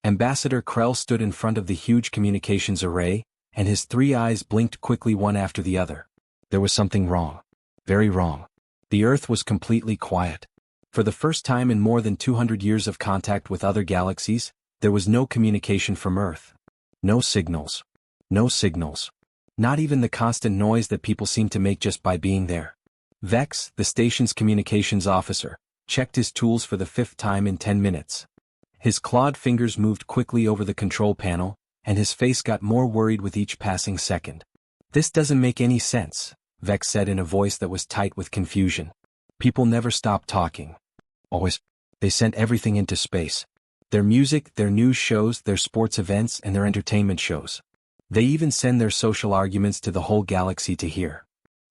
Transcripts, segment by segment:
Ambassador Krell stood in front of the huge communications array, and his three eyes blinked quickly one after the other. There was something wrong. Very wrong. The Earth was completely quiet. For the first time in more than 200 years of contact with other galaxies, there was no communication from Earth. No signals. No signals. Not even the constant noise that people seem to make just by being there. Vex, the station's communications officer, checked his tools for the 5th time in 10 minutes. His clawed fingers moved quickly over the control panel, and his face got more worried with each passing second. "This doesn't make any sense," Vex said in a voice that was tight with confusion. "People never stop talking. Always. They sent everything into space. Their music, their news shows, their sports events, and their entertainment shows. They even send their social arguments to the whole galaxy to hear."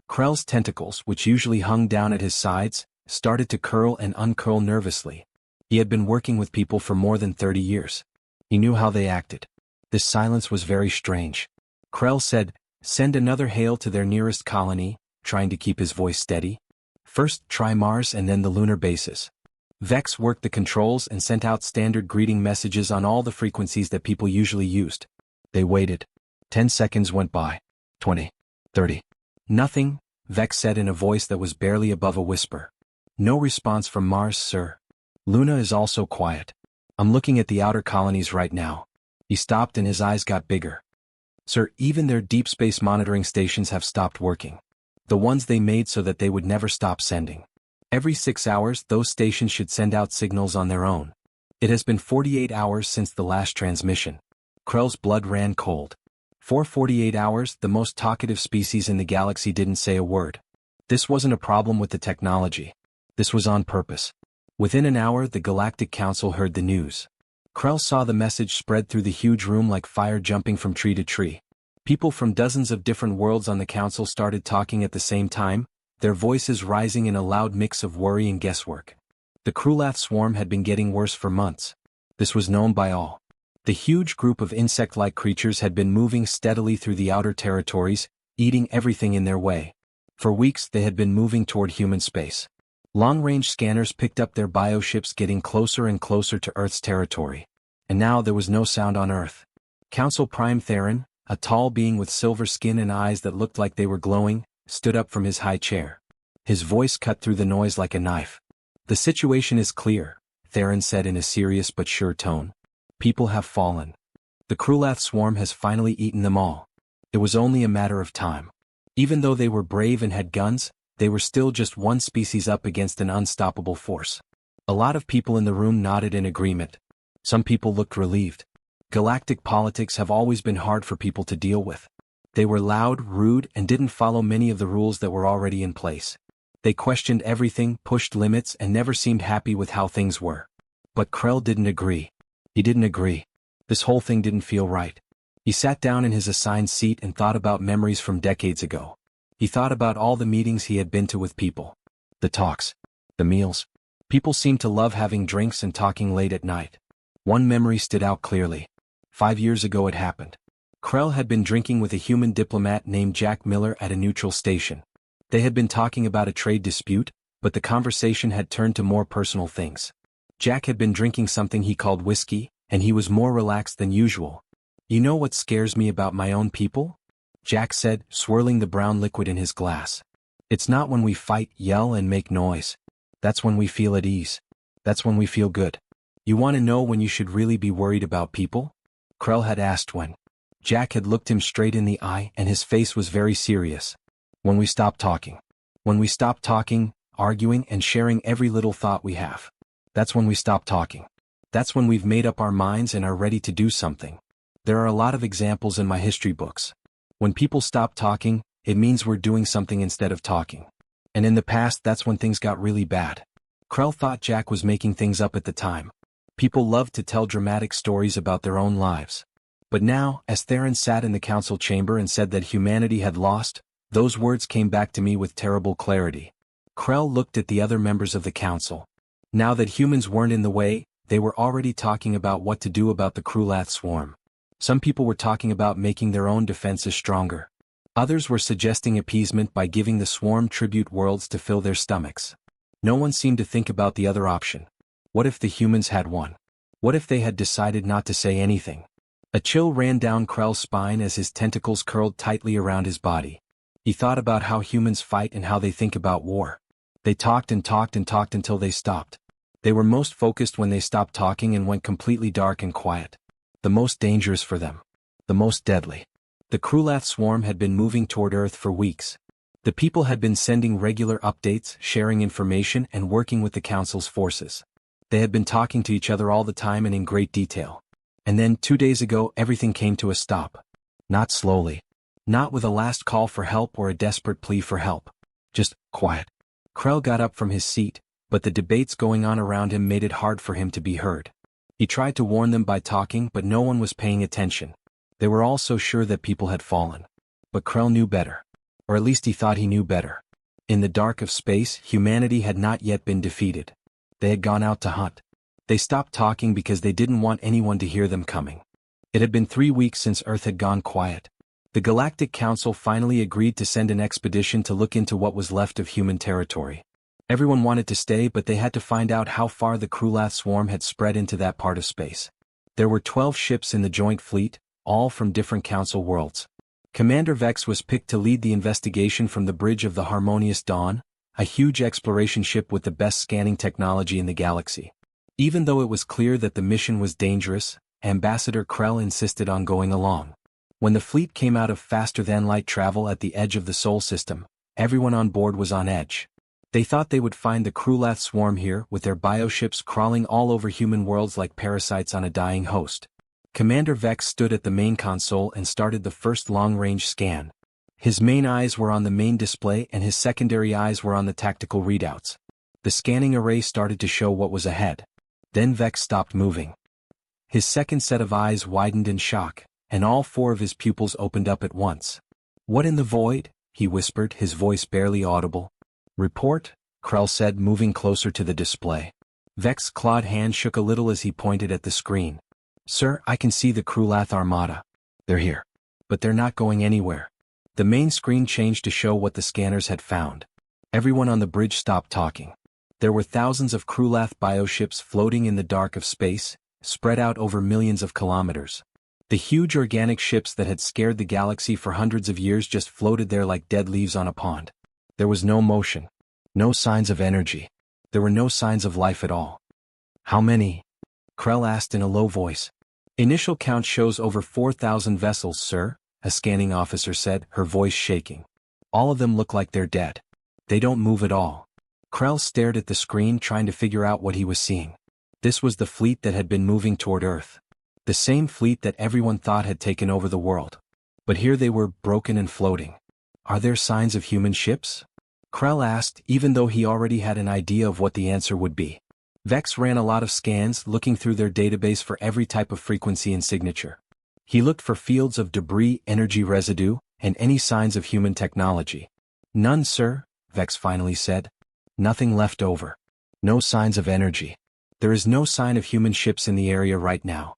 Krell's tentacles, which usually hung down at his sides, started to curl and uncurl nervously. He had been working with people for more than 30 years. He knew how they acted. This silence was very strange. Krell said, "Send another hail to their nearest colony," trying to keep his voice steady. "First try Mars and then the lunar bases." Vex worked the controls and sent out standard greeting messages on all the frequencies that people usually used. They waited. 10 seconds went by. 20. 30. "Nothing," Vex said in a voice that was barely above a whisper. "No response from Mars, sir. Luna is also quiet. I'm looking at the outer colonies right now." He stopped and his eyes got bigger. "Sir, even their deep space monitoring stations have stopped working. The ones they made so that they would never stop sending. Every 6 hours, those stations should send out signals on their own. It has been 48 hours since the last transmission." Krell's blood ran cold. For 48 hours, the most talkative species in the galaxy didn't say a word. This wasn't a problem with the technology. This was on purpose. Within an hour, the Galactic Council heard the news. Krell saw the message spread through the huge room like fire jumping from tree to tree. People from dozens of different worlds on the council started talking at the same time, their voices rising in a loud mix of worry and guesswork. The Krulath swarm had been getting worse for months. This was known by all. The huge group of insect-like creatures had been moving steadily through the outer territories, eating everything in their way. For weeks they had been moving toward human space. Long-range scanners picked up their bioships getting closer and closer to Earth's territory. And now there was no sound on Earth. Council Prime Theron, a tall being with silver skin and eyes that looked like they were glowing, stood up from his high chair. His voice cut through the noise like a knife. "The situation is clear," Theron said in a serious but sure tone. "People have fallen. The Krulath swarm has finally eaten them all. It was only a matter of time. Even though they were brave and had guns, they were still just one species up against an unstoppable force." A lot of people in the room nodded in agreement. Some people looked relieved. Galactic politics have always been hard for people to deal with. They were loud, rude, and didn't follow many of the rules that were already in place. They questioned everything, pushed limits, and never seemed happy with how things were. But Krell didn't agree. He didn't agree. This whole thing didn't feel right. He sat down in his assigned seat and thought about memories from decades ago. He thought about all the meetings he had been to with people. The talks. The meals. People seemed to love having drinks and talking late at night. One memory stood out clearly. 5 years ago it happened. Krell had been drinking with a human diplomat named Jack Miller at a neutral station. They had been talking about a trade dispute, but the conversation had turned to more personal things. Jack had been drinking something he called whiskey, and he was more relaxed than usual. "You know what scares me about my own people?" Jack said, swirling the brown liquid in his glass. "It's not when we fight, yell, and make noise. That's when we feel at ease. That's when we feel good. You want to know when you should really be worried about people?" Krell had asked when. Jack had looked him straight in the eye and his face was very serious. "When we stop talking. When we stop talking, arguing, and sharing every little thought we have. That's when we stop talking. That's when we've made up our minds and are ready to do something. There are a lot of examples in my history books. When people stop talking, it means we're doing something instead of talking. And in the past that's when things got really bad." Krell thought Jack was making things up at the time. People loved to tell dramatic stories about their own lives. But now, as Theron sat in the council chamber and said that humanity had lost, those words came back to me with terrible clarity. Krell looked at the other members of the council. Now that humans weren't in the way, they were already talking about what to do about the Krulath swarm. Some people were talking about making their own defenses stronger. Others were suggesting appeasement by giving the swarm tribute worlds to fill their stomachs. No one seemed to think about the other option. What if the humans had won? What if they had decided not to say anything? A chill ran down Krell's spine as his tentacles curled tightly around his body. He thought about how humans fight and how they think about war. They talked and talked and talked until they stopped. They were most focused when they stopped talking and went completely dark and quiet. The most dangerous for them. The most deadly. The Krulath swarm had been moving toward Earth for weeks. The people had been sending regular updates, sharing information, and working with the Council's forces. They had been talking to each other all the time and in great detail. And then, 2 days ago, everything came to a stop. Not slowly. Not with a last call for help or a desperate plea for help. Just quiet. Krell got up from his seat, but the debates going on around him made it hard for him to be heard. He tried to warn them by talking, but no one was paying attention. They were all so sure that people had fallen. But Krell knew better. Or at least he thought he knew better. In the dark of space, humanity had not yet been defeated. They had gone out to hunt. They stopped talking because they didn't want anyone to hear them coming. It had been 3 weeks since Earth had gone quiet. The Galactic Council finally agreed to send an expedition to look into what was left of human territory. Everyone wanted to stay, but they had to find out how far the Krulath swarm had spread into that part of space. There were 12 ships in the joint fleet, all from different Council worlds. Commander Vex was picked to lead the investigation from the Bridge of the Harmonious Dawn, a huge exploration ship with the best scanning technology in the galaxy. Even though it was clear that the mission was dangerous, Ambassador Krell insisted on going along. When the fleet came out of faster-than-light travel at the edge of the Sol system, everyone on board was on edge. They thought they would find the Krulath swarm here with their bioships crawling all over human worlds like parasites on a dying host. Commander Vex stood at the main console and started the first long-range scan. His main eyes were on the main display and his secondary eyes were on the tactical readouts. The scanning array started to show what was ahead. Then Vex stopped moving. His second set of eyes widened in shock, and all 4 of his pupils opened up at once. "What in the void?" he whispered, his voice barely audible. "Report," Krell said, moving closer to the display. Vex's clawed hand shook a little as he pointed at the screen. "Sir, I can see the Krulath armada. They're here. But they're not going anywhere." The main screen changed to show what the scanners had found. Everyone on the bridge stopped talking. There were thousands of Krulath bioships floating in the dark of space, spread out over millions of kilometers. The huge organic ships that had scared the galaxy for hundreds of years just floated there like dead leaves on a pond. There was no motion. No signs of energy. There were no signs of life at all. "How many?" Krell asked in a low voice. "Initial count shows over 4,000 vessels, sir," a scanning officer said, her voice shaking. "All of them look like they're dead. They don't move at all." Krell stared at the screen trying to figure out what he was seeing. This was the fleet that had been moving toward Earth. The same fleet that everyone thought had taken over the world. But here they were, broken and floating. "Are there signs of human ships?" Krell asked, even though he already had an idea of what the answer would be. Vex ran a lot of scans, looking through their database for every type of frequency and signature. He looked for fields of debris, energy residue, and any signs of human technology. "None, sir," Vex finally said. "Nothing left over. No signs of energy. There is no sign of human ships in the area right now.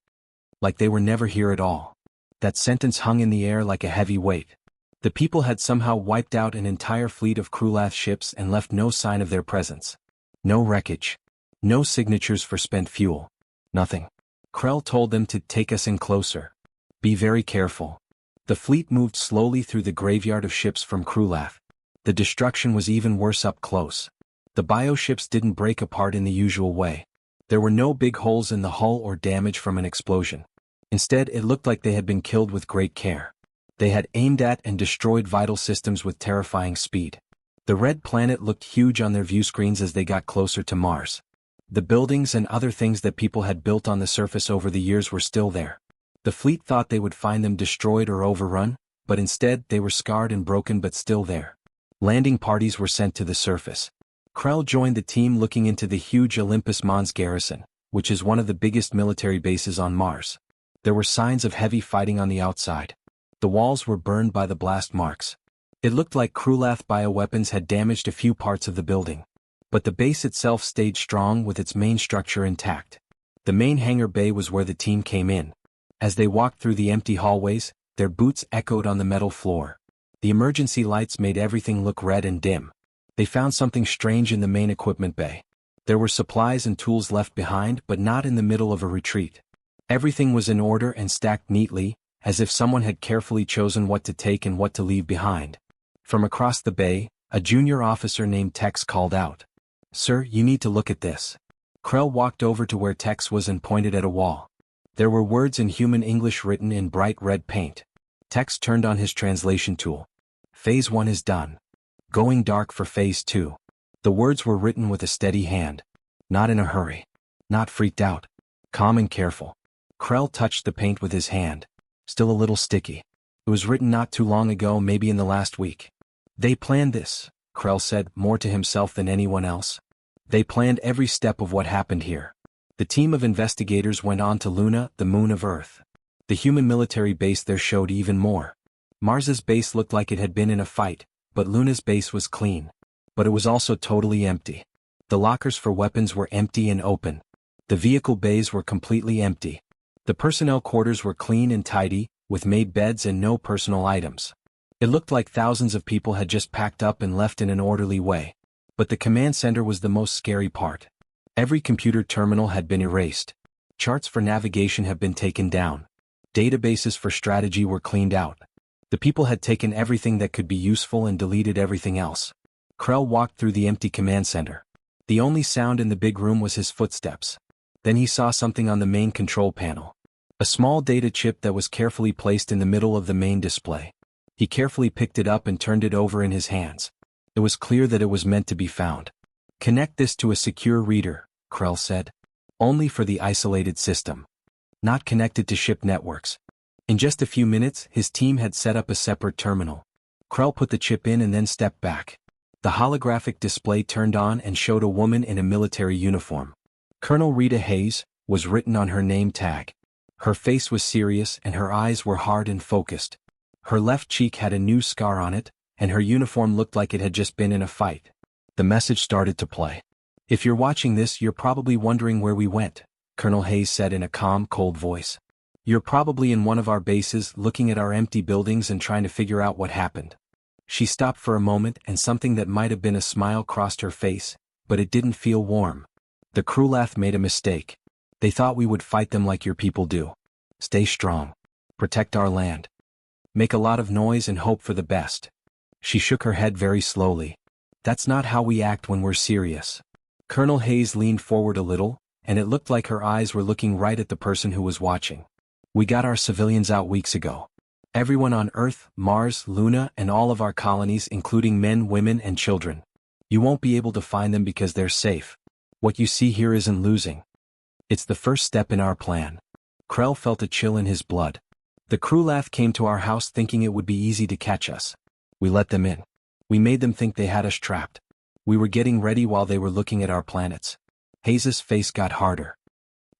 Like they were never here at all." That sentence hung in the air like a heavy weight. The people had somehow wiped out an entire fleet of Krulath ships and left no sign of their presence. No wreckage. No signatures for spent fuel. Nothing. Krell told them to take us in closer. "Be very careful." The fleet moved slowly through the graveyard of ships from Krulath. The destruction was even worse up close. The bioships didn't break apart in the usual way. There were no big holes in the hull or damage from an explosion. Instead, it looked like they had been killed with great care. They had aimed at and destroyed vital systems with terrifying speed. The red planet looked huge on their view screens as they got closer to Mars. The buildings and other things that people had built on the surface over the years were still there. The fleet thought they would find them destroyed or overrun, but instead they were scarred and broken but still there. Landing parties were sent to the surface. Krell joined the team looking into the huge Olympus Mons garrison, which is one of the biggest military bases on Mars. There were signs of heavy fighting on the outside. The walls were burned by the blast marks. It looked like Krulath bioweapons had damaged a few parts of the building. But the base itself stayed strong with its main structure intact. The main hangar bay was where the team came in. As they walked through the empty hallways, their boots echoed on the metal floor. The emergency lights made everything look red and dim. They found something strange in the main equipment bay. There were supplies and tools left behind, but not in the middle of a retreat. Everything was in order and stacked neatly, as if someone had carefully chosen what to take and what to leave behind. From across the bay, a junior officer named Tex called out. "Sir, you need to look at this." Krell walked over to where Tex was and pointed at a wall. There were words in human English written in bright red paint. Tex turned on his translation tool. "Phase 1 is done. Going dark for Phase 2. The words were written with a steady hand. Not in a hurry. Not freaked out. Calm and careful. Krell touched the paint with his hand. Still a little sticky. It was written not too long ago, maybe in the last week. They planned this, Krell said, more to himself than anyone else. They planned every step of what happened here. The team of investigators went on to Luna, the moon of Earth. The human military base there showed even more. Mars's base looked like it had been in a fight, but Luna's base was clean. But it was also totally empty. The lockers for weapons were empty and open. The vehicle bays were completely empty. The personnel quarters were clean and tidy, with made beds and no personal items. It looked like thousands of people had just packed up and left in an orderly way. But the command center was the most scary part. Every computer terminal had been erased. Charts for navigation had been taken down. Databases for strategy were cleaned out. The people had taken everything that could be useful and deleted everything else. Krell walked through the empty command center. The only sound in the big room was his footsteps. Then he saw something on the main control panel. A small data chip that was carefully placed in the middle of the main display. He carefully picked it up and turned it over in his hands. It was clear that it was meant to be found. "Connect this to a secure reader," Krell said. "Only for the isolated system. Not connected to ship networks." In just a few minutes, his team had set up a separate terminal. Krell put the chip in and then stepped back. The holographic display turned on and showed a woman in a military uniform. Colonel Rita Hayes was written on her name tag. Her face was serious and her eyes were hard and focused. Her left cheek had a new scar on it, and her uniform looked like it had just been in a fight. The message started to play. "If you're watching this, you're probably wondering where we went," Colonel Hayes said in a calm, cold voice. "You're probably in one of our bases, looking at our empty buildings and trying to figure out what happened." She stopped for a moment and something that might have been a smile crossed her face, but it didn't feel warm. "The Krulath made a mistake. They thought we would fight them like your people do. Stay strong. Protect our land. Make a lot of noise and hope for the best." She shook her head very slowly. "That's not how we act when we're serious." Colonel Hayes leaned forward a little, and it looked like her eyes were looking right at the person who was watching. "We got our civilians out weeks ago. Everyone on Earth, Mars, Luna, and all of our colonies, including men, women, and children. You won't be able to find them because they're safe. What you see here isn't losing. It's the first step in our plan." Krell felt a chill in his blood. "The Krulath came to our house thinking it would be easy to catch us. We let them in. We made them think they had us trapped. We were getting ready while they were looking at our planets." Hayes' face got harder.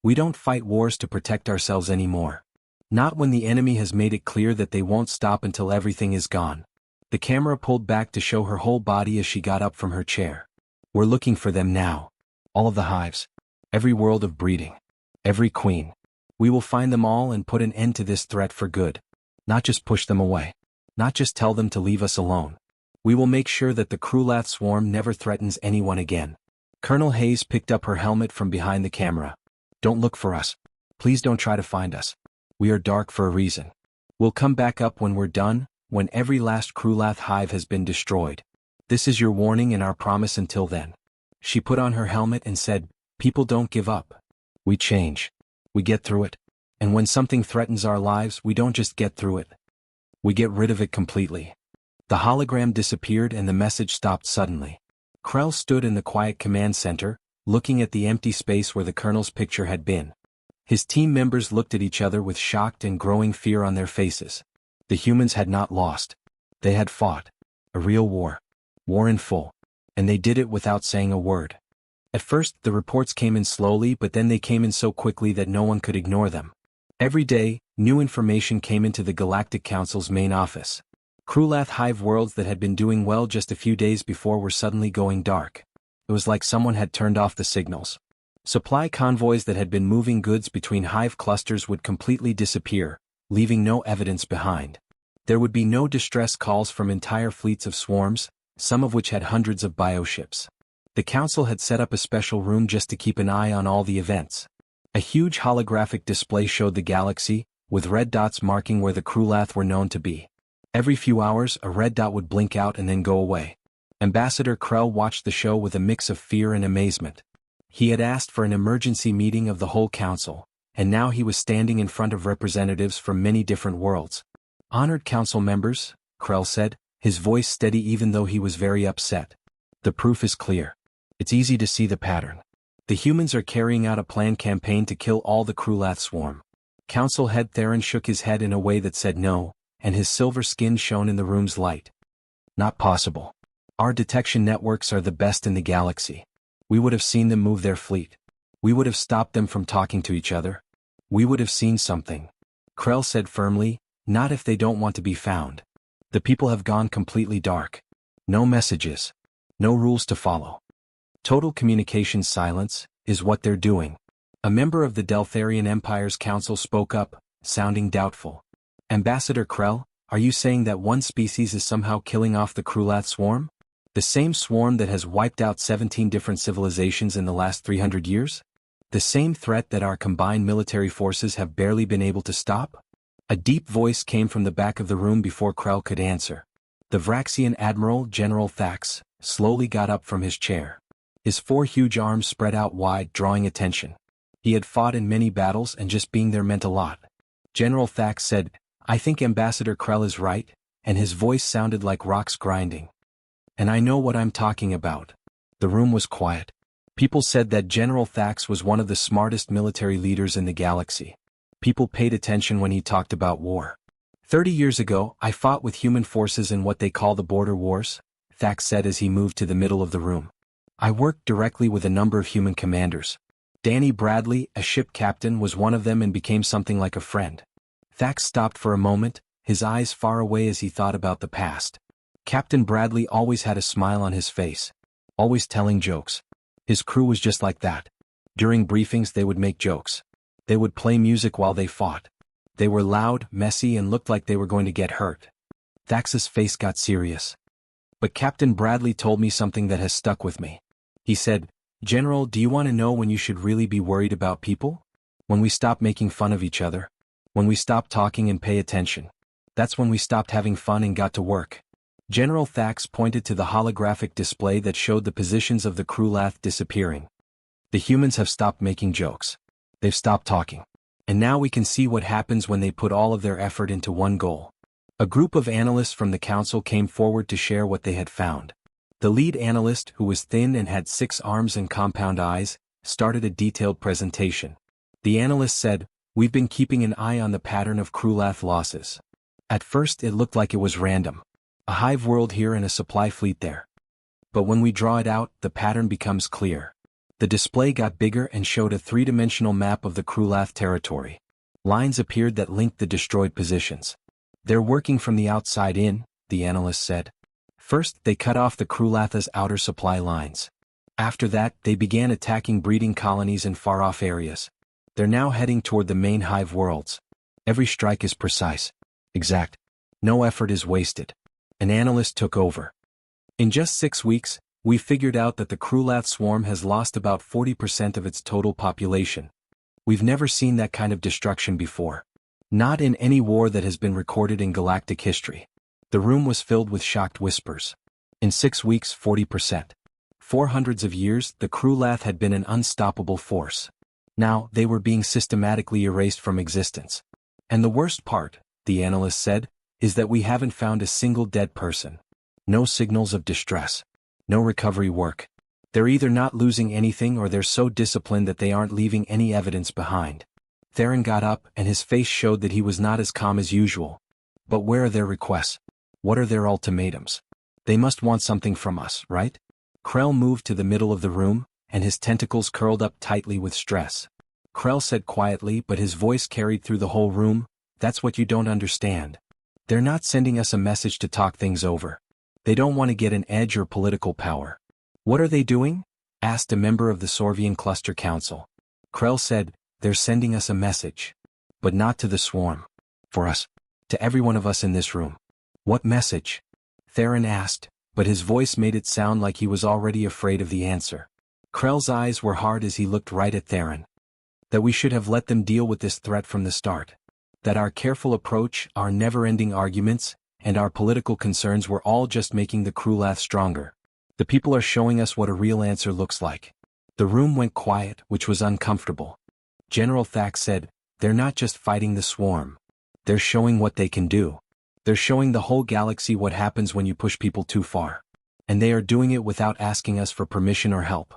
"We don't fight wars to protect ourselves anymore. Not when the enemy has made it clear that they won't stop until everything is gone." The camera pulled back to show her whole body as she got up from her chair. "We're looking for them now. All of the hives. Every world of breeding. Every queen. We will find them all and put an end to this threat for good. Not just push them away. Not just tell them to leave us alone. We will make sure that the Krulath swarm never threatens anyone again." Colonel Hayes picked up her helmet from behind the camera. "Don't look for us. Please don't try to find us. We are dark for a reason. We'll come back up when we're done, when every last Krulath hive has been destroyed. This is your warning and our promise until then." She put on her helmet and said, "People don't give up. We change. We get through it. And when something threatens our lives, we don't just get through it. We get rid of it completely." The hologram disappeared and the message stopped suddenly. Krell stood in the quiet command center, looking at the empty space where the colonel's picture had been. His team members looked at each other with shocked and growing fear on their faces. The humans had not lost. They had fought. A real war. War in full. And they did it without saying a word. At first, the reports came in slowly, but then they came in so quickly that no one could ignore them. Every day, new information came into the Galactic Council's main office. Krulath hive worlds that had been doing well just a few days before were suddenly going dark. It was like someone had turned off the signals. Supply convoys that had been moving goods between hive clusters would completely disappear, leaving no evidence behind. There would be no distress calls from entire fleets of swarms, some of which had hundreds of bioships. The council had set up a special room just to keep an eye on all the events. A huge holographic display showed the galaxy, with red dots marking where the Krulath were known to be. Every few hours a red dot would blink out and then go away. Ambassador Krell watched the show with a mix of fear and amazement. He had asked for an emergency meeting of the whole council, and now he was standing in front of representatives from many different worlds. "Honored council members," Krell said, his voice steady even though he was very upset. "The proof is clear. It's easy to see the pattern. The humans are carrying out a planned campaign to kill all the Krulath swarm." Council head Theron shook his head in a way that said no, and his silver skin shone in the room's light. "Not possible. Our detection networks are the best in the galaxy. We would have seen them move their fleet. We would have stopped them from talking to each other. We would have seen something," Krell said firmly, "not if they don't want to be found. The people have gone completely dark. No messages. No rules to follow. Total communication silence is what they're doing." A member of the Deltharian Empire's council spoke up, sounding doubtful. "Ambassador Krell, are you saying that one species is somehow killing off the Krulath swarm? The same swarm that has wiped out 17 different civilizations in the last 300 years? The same threat that our combined military forces have barely been able to stop?" A deep voice came from the back of the room before Krell could answer. The Vraxian Admiral General Thax slowly got up from his chair. His 4 huge arms spread out wide, drawing attention. He had fought in many battles and just being there meant a lot. General Thax said, "I think Ambassador Krell is right," and his voice sounded like rocks grinding. "And I know what I'm talking about." The room was quiet. People said that General Thax was one of the smartest military leaders in the galaxy. People paid attention when he talked about war. 30 years ago, I fought with human forces in what they call the border wars," Thax said as he moved to the middle of the room. "I worked directly with a number of human commanders. Danny Bradley, a ship captain, was one of them and became something like a friend." Thax stopped for a moment, his eyes far away as he thought about the past. Captain Bradley always had a smile on his face. Always telling jokes. His crew was just like that. During briefings they would make jokes. They would play music while they fought. They were loud, messy, and looked like they were going to get hurt. Thax's face got serious. "But Captain Bradley told me something that has stuck with me. He said, 'General, do you want to know when you should really be worried about people? When we stop making fun of each other. When we stop talking and pay attention. That's when we stopped having fun and got to work.'" General Thax pointed to the holographic display that showed the positions of the Krulath disappearing. "The humans have stopped making jokes. They've stopped talking. And now we can see what happens when they put all of their effort into one goal." A group of analysts from the council came forward to share what they had found. The lead analyst, who was thin and had 6 arms and compound eyes, started a detailed presentation. The analyst said, "We've been keeping an eye on the pattern of Krulath losses. At first it looked like it was random. A hive world here and a supply fleet there. But when we draw it out, the pattern becomes clear." The display got bigger and showed a 3-dimensional map of the Krulath territory. Lines appeared that linked the destroyed positions. "They're working from the outside in," the analyst said. "First, they cut off the Krulath's outer supply lines. After that, they began attacking breeding colonies in far-off areas. They're now heading toward the main hive worlds. Every strike is precise. Exact. No effort is wasted." An analyst took over. "In just 6 weeks, we figured out that the Krulath swarm has lost about 40% of its total population. We've never seen that kind of destruction before. Not in any war that has been recorded in galactic history." The room was filled with shocked whispers. In 6 weeks, 40%. For hundreds of years, the Krulath had been an unstoppable force. Now, they were being systematically erased from existence. "And the worst part," the analyst said, "is that we haven't found a single dead person. No signals of distress. No recovery work. They're either not losing anything or they're so disciplined that they aren't leaving any evidence behind." Theron got up and his face showed that he was not as calm as usual. "But where are their requests? What are their ultimatums? They must want something from us, right?" Krell moved to the middle of the room, and his tentacles curled up tightly with stress. Krell said quietly, but his voice carried through the whole room, "That's what you don't understand. They're not sending us a message to talk things over. They don't want to get an edge or political power." "What are they doing?" asked a member of the Sorvian Cluster Council. Krell said, "They're sending us a message. But not to the swarm. For us. To every one of us in this room." "What message?" Theron asked, but his voice made it sound like he was already afraid of the answer. Krell's eyes were hard as he looked right at Theron. That we should have let them deal with this threat from the start. That our careful approach, our never-ending arguments, and our political concerns were all just making the Krulath stronger. The people are showing us what a real answer looks like. The room went quiet, which was uncomfortable. General Thack said, "They're not just fighting the swarm. They're showing what they can do. They're showing the whole galaxy what happens when you push people too far. And they are doing it without asking us for permission or help."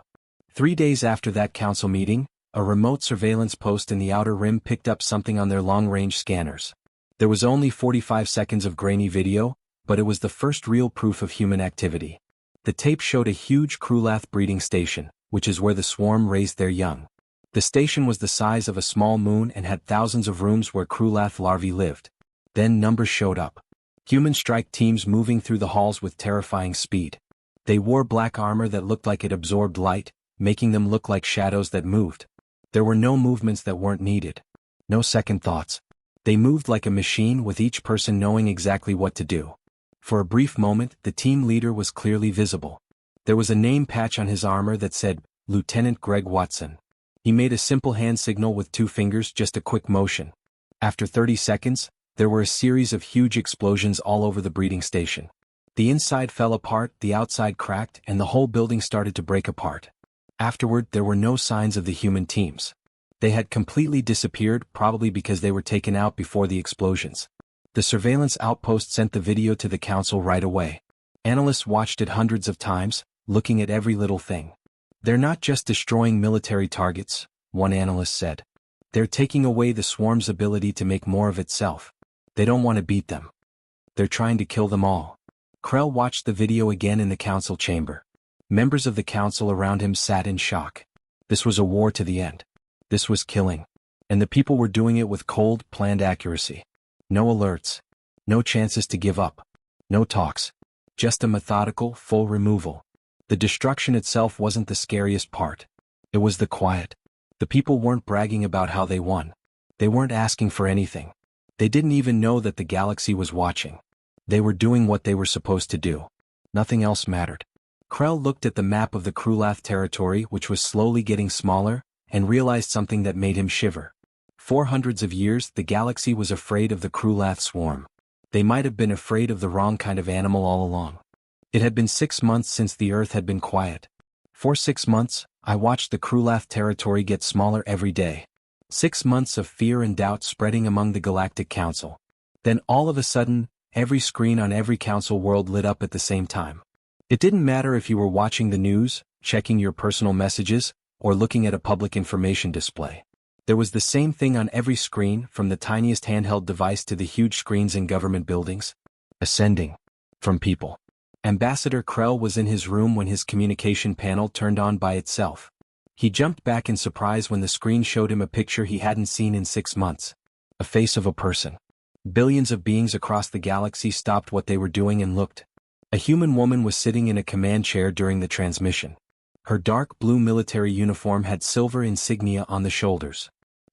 3 days after that council meeting, a remote surveillance post in the Outer Rim picked up something on their long-range scanners. There was only 45 seconds of grainy video, but it was the first real proof of human activity. The tape showed a huge Krulath breeding station, which is where the swarm raised their young. The station was the size of a small moon and had thousands of rooms where Krulath larvae lived. Then numbers showed up. Human strike teams moving through the halls with terrifying speed. They wore black armor that looked like it absorbed light, making them look like shadows that moved. There were no movements that weren't needed. No second thoughts. They moved like a machine, with each person knowing exactly what to do. For a brief moment, the team leader was clearly visible. There was a name patch on his armor that said, Lieutenant Greg Watson. He made a simple hand signal with 2 fingers, just a quick motion. After 30 seconds, there were a series of huge explosions all over the breeding station. The inside fell apart, the outside cracked, and the whole building started to break apart. Afterward, there were no signs of the human teams. They had completely disappeared, probably because they were taken out before the explosions. The surveillance outpost sent the video to the council right away. Analysts watched it hundreds of times, looking at every little thing. "They're not just destroying military targets," one analyst said. "They're taking away the swarm's ability to make more of itself. They don't want to beat them. They're trying to kill them all." Krell watched the video again in the council chamber. Members of the council around him sat in shock. This was a war to the end. This was killing. And the people were doing it with cold, planned accuracy. No alerts. No chances to give up. No talks. Just a methodical, full removal. The destruction itself wasn't the scariest part. It was the quiet. The people weren't bragging about how they won. They weren't asking for anything. They didn't even know that the galaxy was watching. They were doing what they were supposed to do. Nothing else mattered. Krell looked at the map of the Krulath territory, which was slowly getting smaller, and realized something that made him shiver. For hundreds of years, the galaxy was afraid of the Krulath swarm. They might have been afraid of the wrong kind of animal all along. It had been 6 months since the Earth had been quiet. For 6 months, I watched the Krulath territory get smaller every day. 6 months of fear and doubt spreading among the Galactic Council. Then all of a sudden, every screen on every council world lit up at the same time. It didn't matter if you were watching the news, checking your personal messages, or looking at a public information display. There was the same thing on every screen, from the tiniest handheld device to the huge screens in government buildings. Ascending. From people. Ambassador Krell was in his room when his communication panel turned on by itself. He jumped back in surprise when the screen showed him a picture he hadn't seen in 6 months. A face of a person. Billions of beings across the galaxy stopped what they were doing and looked. A human woman was sitting in a command chair during the transmission. Her dark blue military uniform had silver insignia on the shoulders.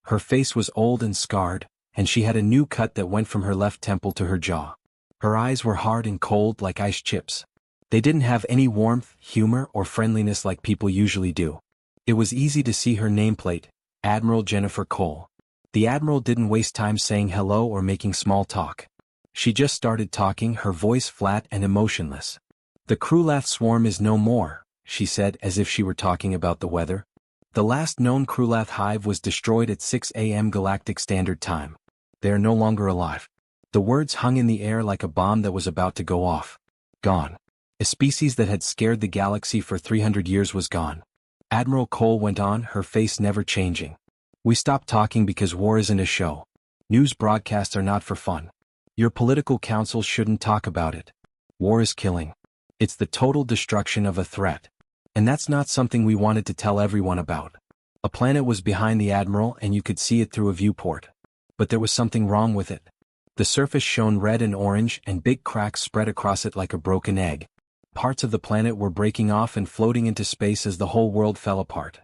Her face was old and scarred, and she had a new cut that went from her left temple to her jaw. Her eyes were hard and cold like ice chips. They didn't have any warmth, humor, or friendliness like people usually do. It was easy to see her nameplate, Admiral Jennifer Cole. The Admiral didn't waste time saying hello or making small talk. She just started talking, her voice flat and emotionless. "The Krulath swarm is no more," she said, as if she were talking about the weather. "The last known Krulath hive was destroyed at 6 a.m. Galactic Standard Time. They are no longer alive." The words hung in the air like a bomb that was about to go off. Gone. A species that had scared the galaxy for 300 years was gone. Admiral Cole went on, her face never changing. "We stopped talking because war isn't a show. News broadcasts are not for fun. Your political councils shouldn't talk about it. War is killing. It's the total destruction of a threat. And that's not something we wanted to tell everyone about." A planet was behind the Admiral and you could see it through a viewport. But there was something wrong with it. The surface shone red and orange, and big cracks spread across it like a broken egg. Parts of the planet were breaking off and floating into space as the whole world fell apart.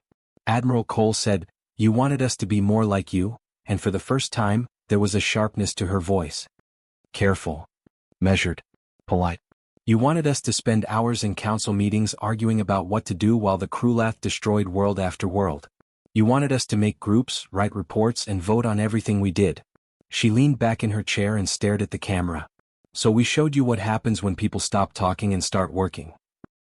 Admiral Cole said, "You wanted us to be more like you," and for the first time, there was a sharpness to her voice. Careful. Measured. Polite. You wanted us to spend hours in council meetings arguing about what to do while the Krulath destroyed world after world. You wanted us to make groups, write reports and vote on everything we did. She leaned back in her chair and stared at the camera. So we showed you what happens when people stop talking and start working.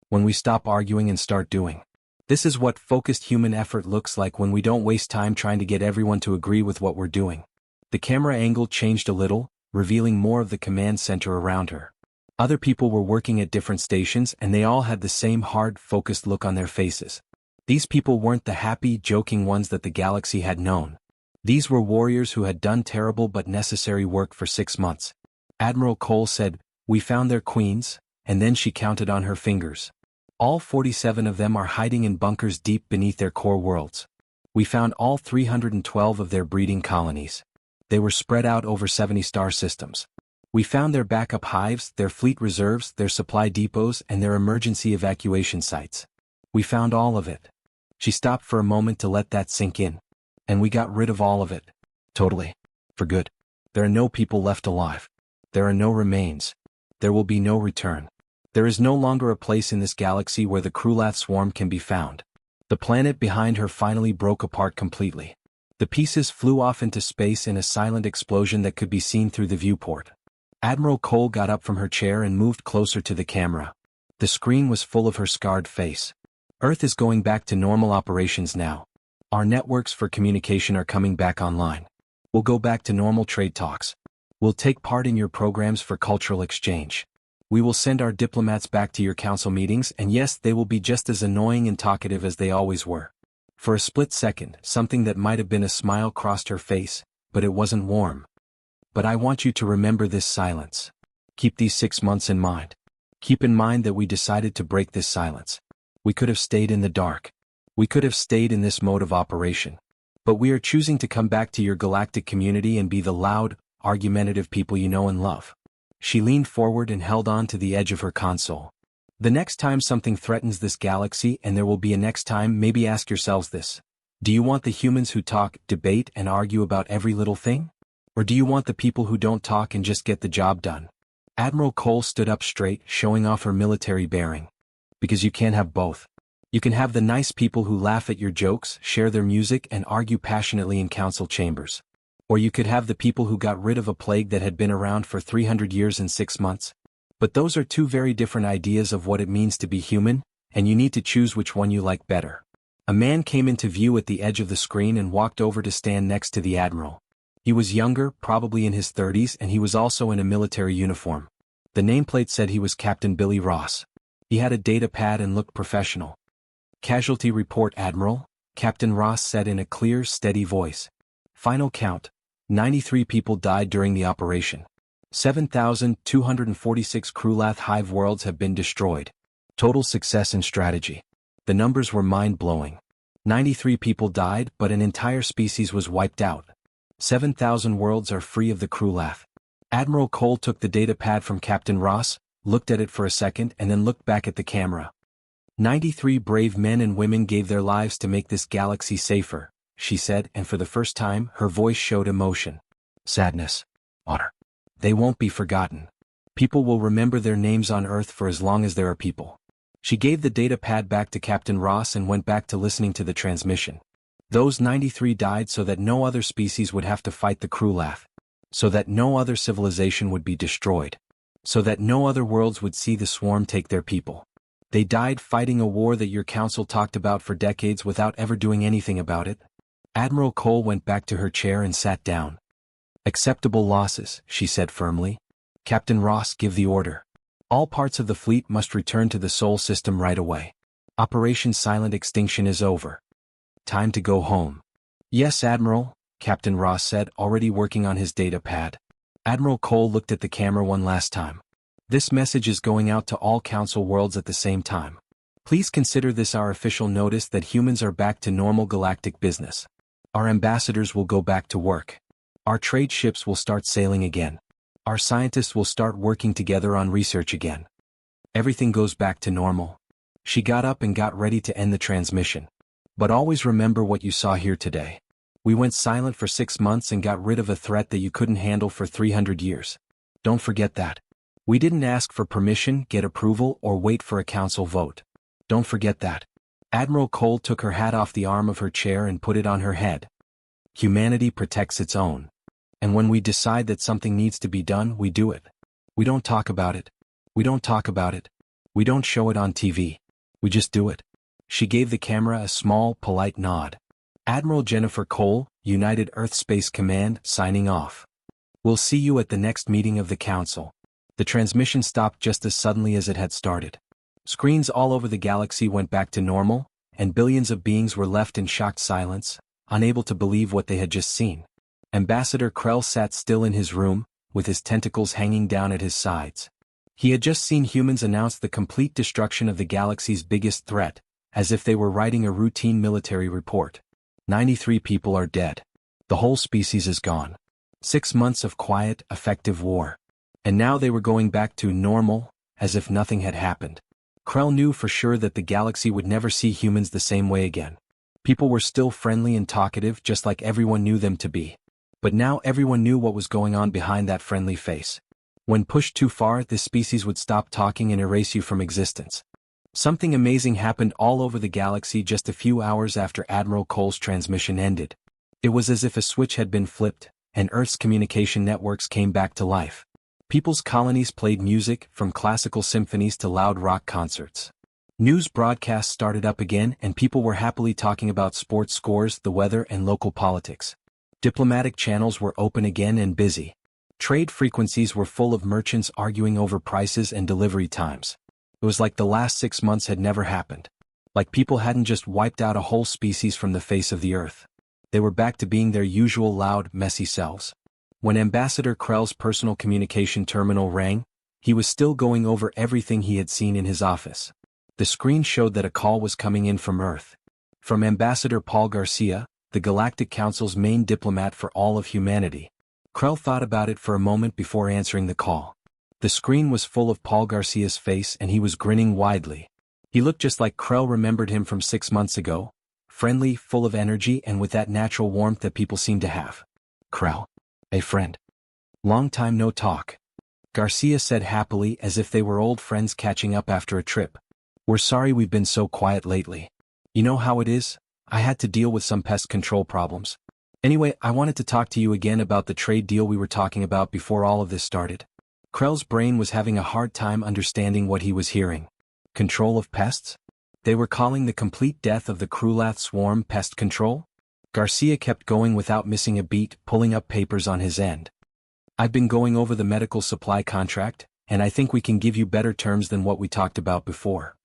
When we stop arguing and start doing. This is what focused human effort looks like when we don't waste time trying to get everyone to agree with what we're doing. The camera angle changed a little, revealing more of the command center around her. Other people were working at different stations and they all had the same hard, focused look on their faces. These people weren't the happy, joking ones that the galaxy had known. These were warriors who had done terrible but necessary work for 6 months. Admiral Cole said, "We found their queens," and then she counted on her fingers. All 47 of them are hiding in bunkers deep beneath their core worlds. We found all 312 of their breeding colonies. They were spread out over 70 star systems. We found their backup hives, their fleet reserves, their supply depots, and their emergency evacuation sites. We found all of it. She stopped for a moment to let that sink in. And we got rid of all of it. Totally. For good. There are no people left alive. There are no remains. There will be no return. There is no longer a place in this galaxy where the Krulath swarm can be found. The planet behind her finally broke apart completely. The pieces flew off into space in a silent explosion that could be seen through the viewport. Admiral Cole got up from her chair and moved closer to the camera. The screen was full of her scarred face. Earth is going back to normal operations now. Our networks for communication are coming back online. We'll go back to normal trade talks. We'll take part in your programs for cultural exchange. We will send our diplomats back to your council meetings, and yes, they will be just as annoying and talkative as they always were. For a split second, something that might have been a smile crossed her face, but it wasn't warm. But I want you to remember this silence. Keep these 6 months in mind. Keep in mind that we decided to break this silence. We could have stayed in the dark. We could have stayed in this mode of operation. But we are choosing to come back to your galactic community and be the loud, argumentative people you know and love. She leaned forward and held on to the edge of her console. The next time something threatens this galaxy, and there will be a next time, maybe ask yourselves this. Do you want the humans who talk, debate, and argue about every little thing? Or do you want the people who don't talk and just get the job done? Admiral Cole stood up straight, showing off her military bearing. Because you can't have both. You can have the nice people who laugh at your jokes, share their music, and argue passionately in council chambers. Or you could have the people who got rid of a plague that had been around for 300 years in 6 months. But those are two very different ideas of what it means to be human, and you need to choose which one you like better. A man came into view at the edge of the screen and walked over to stand next to the admiral. He was younger, probably in his 30s, and he was also in a military uniform. The nameplate said he was Captain Billy Ross. He had a data pad and looked professional. "Casualty report, Admiral," Captain Ross said in a clear, steady voice. "Final count. 93 people died during the operation. 7,246 Krulath hive worlds have been destroyed. Total success in strategy." The numbers were mind-blowing. 93 people died, but an entire species was wiped out. 7,000 worlds are free of the Krulath. Admiral Cole took the data pad from Captain Ross, looked at it for a second, and then looked back at the camera. 93 brave men and women gave their lives to make this galaxy safer, she said, and for the first time, her voice showed emotion. Sadness. Honor. They won't be forgotten. People will remember their names on Earth for as long as there are people. She gave the data pad back to Captain Ross and went back to listening to the transmission. Those 93 died so that no other species would have to fight the Krulath. So that no other civilization would be destroyed. So that no other worlds would see the swarm take their people. They died fighting a war that your council talked about for decades without ever doing anything about it. Admiral Cole went back to her chair and sat down. "Acceptable losses," she said firmly. "Captain Ross, give the order. All parts of the fleet must return to the Sol system right away. Operation Silent Extinction is over. Time to go home." "Yes, Admiral," Captain Ross said, already working on his data pad. Admiral Cole looked at the camera one last time. "This message is going out to all council worlds at the same time. Please consider this our official notice that humans are back to normal galactic business. Our ambassadors will go back to work. Our trade ships will start sailing again. Our scientists will start working together on research again. Everything goes back to normal." She got up and got ready to end the transmission. "But always remember what you saw here today. We went silent for 6 months and got rid of a threat that you couldn't handle for 300 years. Don't forget that. We didn't ask for permission, get approval, or wait for a council vote. Don't forget that. Admiral Cole took her hat off the arm of her chair and put it on her head. Humanity protects its own. And when we decide that something needs to be done, we do it. We don't talk about it. We don't talk about it. We don't show it on TV. We just do it. She gave the camera a small, polite nod. Admiral Jennifer Cole, United Earth Space Command, signing off. We'll see you at the next meeting of the Council. The transmission stopped just as suddenly as it had started. Screens all over the galaxy went back to normal, and billions of beings were left in shocked silence, unable to believe what they had just seen. Ambassador Krell sat still in his room, with his tentacles hanging down at his sides. He had just seen humans announce the complete destruction of the galaxy's biggest threat, as if they were writing a routine military report. 93 people are dead. The whole species is gone. 6 months of quiet, effective war. And now they were going back to normal, as if nothing had happened. Krell knew for sure that the galaxy would never see humans the same way again. People were still friendly and talkative just like everyone knew them to be. But now everyone knew what was going on behind that friendly face. When pushed too far, this species would stop talking and erase you from existence. Something amazing happened all over the galaxy just a few hours after Admiral Cole's transmission ended. It was as if a switch had been flipped, and Earth's communication networks came back to life. People's colonies played music, from classical symphonies to loud rock concerts. News broadcasts started up again, and people were happily talking about sports scores, the weather, and local politics. Diplomatic channels were open again and busy. Trade frequencies were full of merchants arguing over prices and delivery times. It was like the last 6 months had never happened. Like people hadn't just wiped out a whole species from the face of the Earth. They were back to being their usual loud, messy selves. When Ambassador Krell's personal communication terminal rang, he was still going over everything he had seen in his office. The screen showed that a call was coming in from Earth. From Ambassador Paul Garcia, the Galactic Council's main diplomat for all of humanity. Krell thought about it for a moment before answering the call. The screen was full of Paul Garcia's face and he was grinning widely. He looked just like Krell remembered him from 6 months ago, friendly, full of energy and with that natural warmth that people seem to have. Krell. Hey friend. Long time no talk. Garcia said happily as if they were old friends catching up after a trip. We're sorry we've been so quiet lately. You know how it is? I had to deal with some pest control problems. Anyway, I wanted to talk to you again about the trade deal we were talking about before all of this started. Krell's brain was having a hard time understanding what he was hearing. Control of pests? They were calling the complete death of the Krulath swarm pest control? Garcia kept going without missing a beat, pulling up papers on his end. I've been going over the medical supply contract, and I think we can give you better terms than what we talked about before.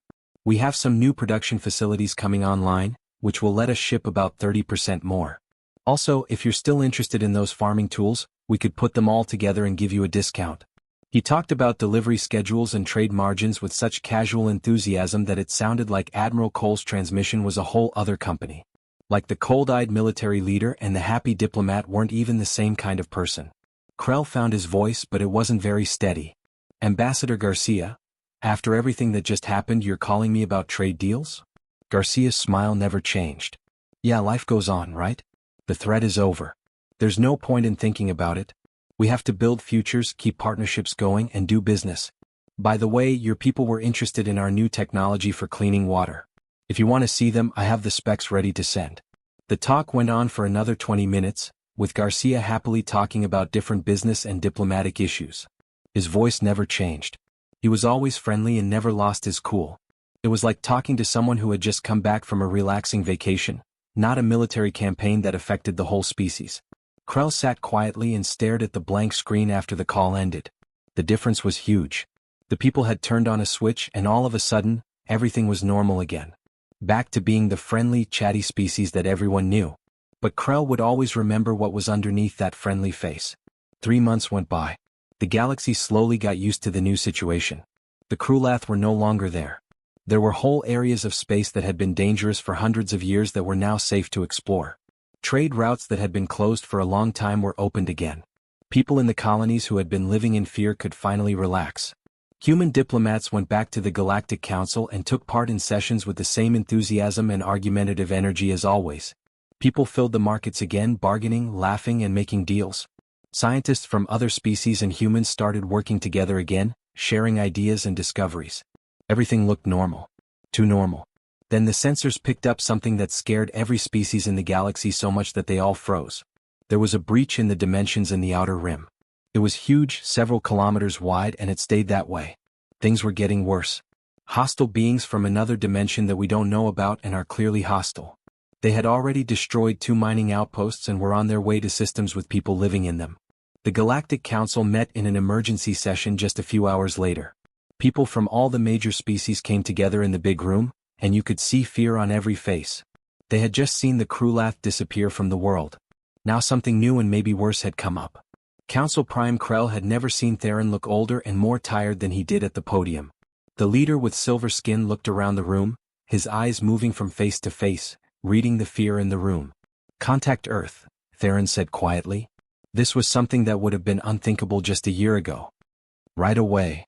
We have some new production facilities coming online, which will let us ship about 30% more. Also, if you're still interested in those farming tools, we could put them all together and give you a discount. He talked about delivery schedules and trade margins with such casual enthusiasm that it sounded like Admiral Cole's transmission was a whole other company. Like the cold-eyed military leader and the happy diplomat weren't even the same kind of person. Krell found his voice, but it wasn't very steady. Ambassador Garcia, after everything that just happened, you're calling me about trade deals? Garcia's smile never changed. Yeah, life goes on, right? The threat is over. There's no point in thinking about it. We have to build futures, keep partnerships going, and do business. By the way, your people were interested in our new technology for cleaning water. If you want to see them, I have the specs ready to send. The talk went on for another 20 minutes, with Garcia happily talking about different business and diplomatic issues. His voice never changed. He was always friendly and never lost his cool. It was like talking to someone who had just come back from a relaxing vacation, not a military campaign that affected the whole species. Krell sat quietly and stared at the blank screen after the call ended. The difference was huge. The people had turned on a switch and all of a sudden, everything was normal again. Back to being the friendly, chatty species that everyone knew. But Krell would always remember what was underneath that friendly face. 3 months went by. The galaxy slowly got used to the new situation. The Krulath were no longer there. There were whole areas of space that had been dangerous for hundreds of years that were now safe to explore. Trade routes that had been closed for a long time were opened again. People in the colonies who had been living in fear could finally relax. Human diplomats went back to the Galactic Council and took part in sessions with the same enthusiasm and argumentative energy as always. People filled the markets again, bargaining, laughing, and making deals. Scientists from other species and humans started working together again, sharing ideas and discoveries. Everything looked normal. Too normal. Then the sensors picked up something that scared every species in the galaxy so much that they all froze. There was a breach in the dimensions in the outer rim. It was huge, several kilometers wide, and it stayed that way. Things were getting worse. Hostile beings from another dimension that we don't know about and are clearly hostile. They had already destroyed 2 mining outposts and were on their way to systems with people living in them. The Galactic Council met in an emergency session just a few hours later. People from all the major species came together in the big room, and you could see fear on every face. They had just seen the Krulath disappear from the world. Now something new and maybe worse had come up. Council Prime Krell had never seen Theron look older and more tired than he did at the podium. The leader with silver skin looked around the room, his eyes moving from face to face, reading the fear in the room. "Contact Earth," Theron said quietly. This was something that would have been unthinkable just a year ago. Right away.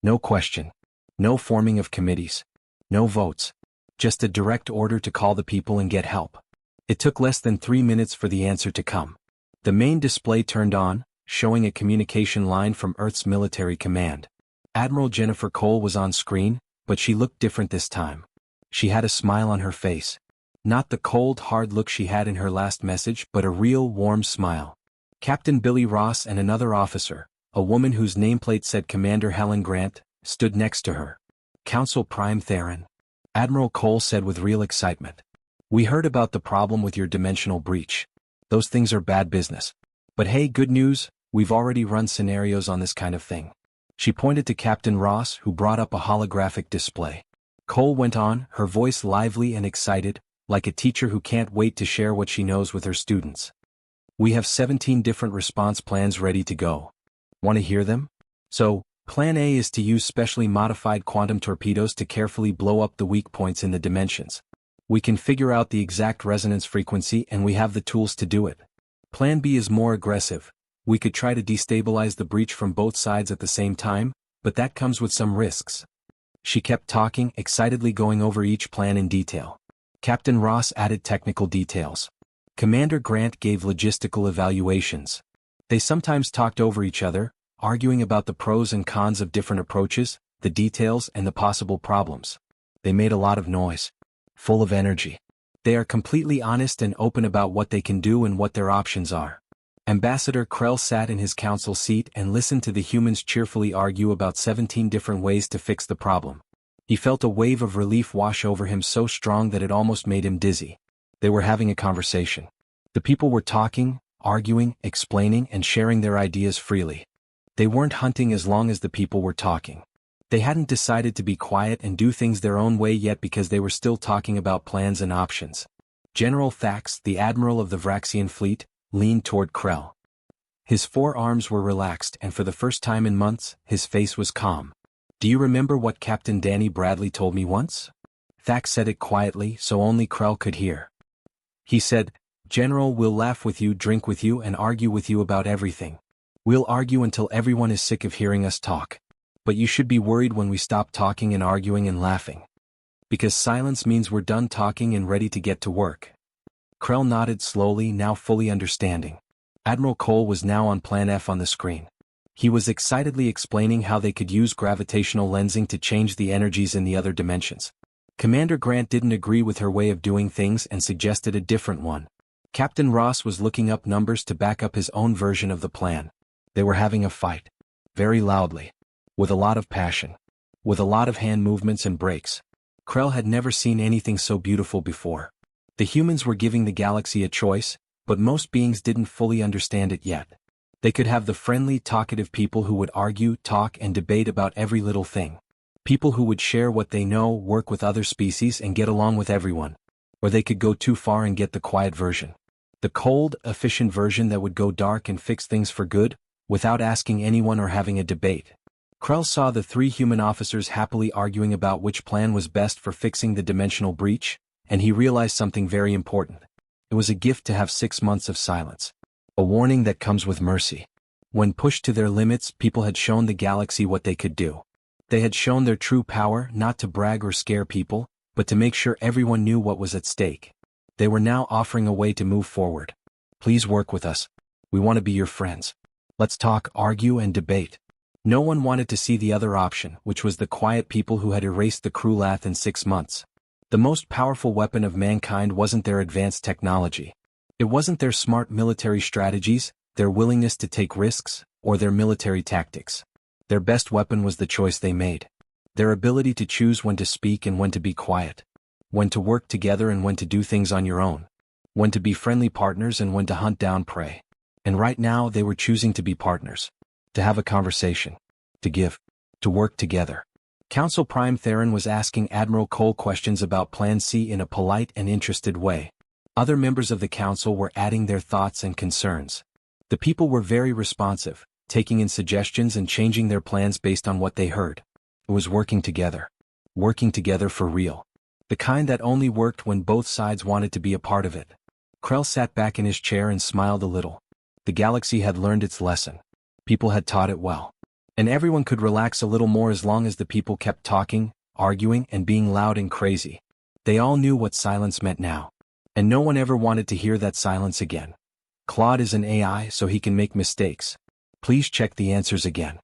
No question. No forming of committees. No votes. Just a direct order to call the people and get help. It took less than 3 minutes for the answer to come. The main display turned on, showing a communication line from Earth's military command. Admiral Jennifer Cole was on screen, but she looked different this time. She had a smile on her face. Not the cold, hard look she had in her last message, but a real, warm smile. Captain Billy Ross and another officer, a woman whose nameplate said Commander Helen Grant, stood next to her. "Council Prime Theron," Admiral Cole said with real excitement. "We heard about the problem with your dimensional breach. Those things are bad business. But hey, good news, we've already run scenarios on this kind of thing." She pointed to Captain Ross, who brought up a holographic display. Cole went on, her voice lively and excited, like a teacher who can't wait to share what she knows with her students. "We have 17 different response plans ready to go. Want to hear them? So, Plan A is to use specially modified quantum torpedoes to carefully blow up the weak points in the dimensions. We can figure out the exact resonance frequency and we have the tools to do it. Plan B is more aggressive. We could try to destabilize the breach from both sides at the same time, but that comes with some risks." She kept talking, excitedly going over each plan in detail. Captain Ross added technical details. Commander Grant gave logistical evaluations. They sometimes talked over each other, arguing about the pros and cons of different approaches, the details and the possible problems. They made a lot of noise. Full of energy. They are completely honest and open about what they can do and what their options are. Ambassador Krell sat in his council seat and listened to the humans cheerfully argue about 17 different ways to fix the problem. He felt a wave of relief wash over him so strong that it almost made him dizzy. They were having a conversation. The people were talking, arguing, explaining, and sharing their ideas freely. They weren't hunting as long as the people were talking. They hadn't decided to be quiet and do things their own way yet because they were still talking about plans and options. General Thax, the admiral of the Vraxian fleet, leaned toward Krell. His forearms were relaxed and for the first time in months, his face was calm. "Do you remember what Captain Danny Bradley told me once?" Thax said it quietly so only Krell could hear. He said, "General, we'll laugh with you, drink with you, and argue with you about everything. We'll argue until everyone is sick of hearing us talk. But you should be worried when we stop talking and arguing and laughing. Because silence means we're done talking and ready to get to work." Krell nodded slowly, now fully understanding. Admiral Cole was now on Plan F on the screen. He was excitedly explaining how they could use gravitational lensing to change the energies in the other dimensions. Commander Grant didn't agree with her way of doing things and suggested a different one. Captain Ross was looking up numbers to back up his own version of the plan. They were having a fight. Very loudly. With a lot of passion. With a lot of hand movements and breaks. Krell had never seen anything so beautiful before. The humans were giving the galaxy a choice, but most beings didn't fully understand it yet. They could have the friendly, talkative people who would argue, talk, and debate about every little thing. People who would share what they know, work with other species, and get along with everyone. Or they could go too far and get the quiet version. The cold, efficient version that would go dark and fix things for good, without asking anyone or having a debate. Krell saw the 3 human officers happily arguing about which plan was best for fixing the dimensional breach, and he realized something very important. It was a gift to have 6 months of silence. A warning that comes with mercy. When pushed to their limits, people had shown the galaxy what they could do. They had shown their true power, not to brag or scare people, but to make sure everyone knew what was at stake. They were now offering a way to move forward. "Please work with us. We want to be your friends. Let's talk, argue, and debate. No one wanted to see the other option, which was the quiet people who had erased the Krulath in 6 months. The most powerful weapon of mankind wasn't their advanced technology. It wasn't their smart military strategies, their willingness to take risks, or their military tactics. Their best weapon was the choice they made. Their ability to choose when to speak and when to be quiet. When to work together and when to do things on your own. When to be friendly partners and when to hunt down prey. And right now they were choosing to be partners. To have a conversation. To give. To work together. Council Prime Theron was asking Admiral Cole questions about Plan C in a polite and interested way. Other members of the council were adding their thoughts and concerns. The people were very responsive, taking in suggestions and changing their plans based on what they heard. It was working together. Working together for real. The kind that only worked when both sides wanted to be a part of it. Krell sat back in his chair and smiled a little. The galaxy had learned its lesson. People had taught it well. And everyone could relax a little more as long as the people kept talking, arguing, and being loud and crazy. They all knew what silence meant now. And no one ever wanted to hear that silence again. Claude is an AI, so he can make mistakes. Please check the answers again.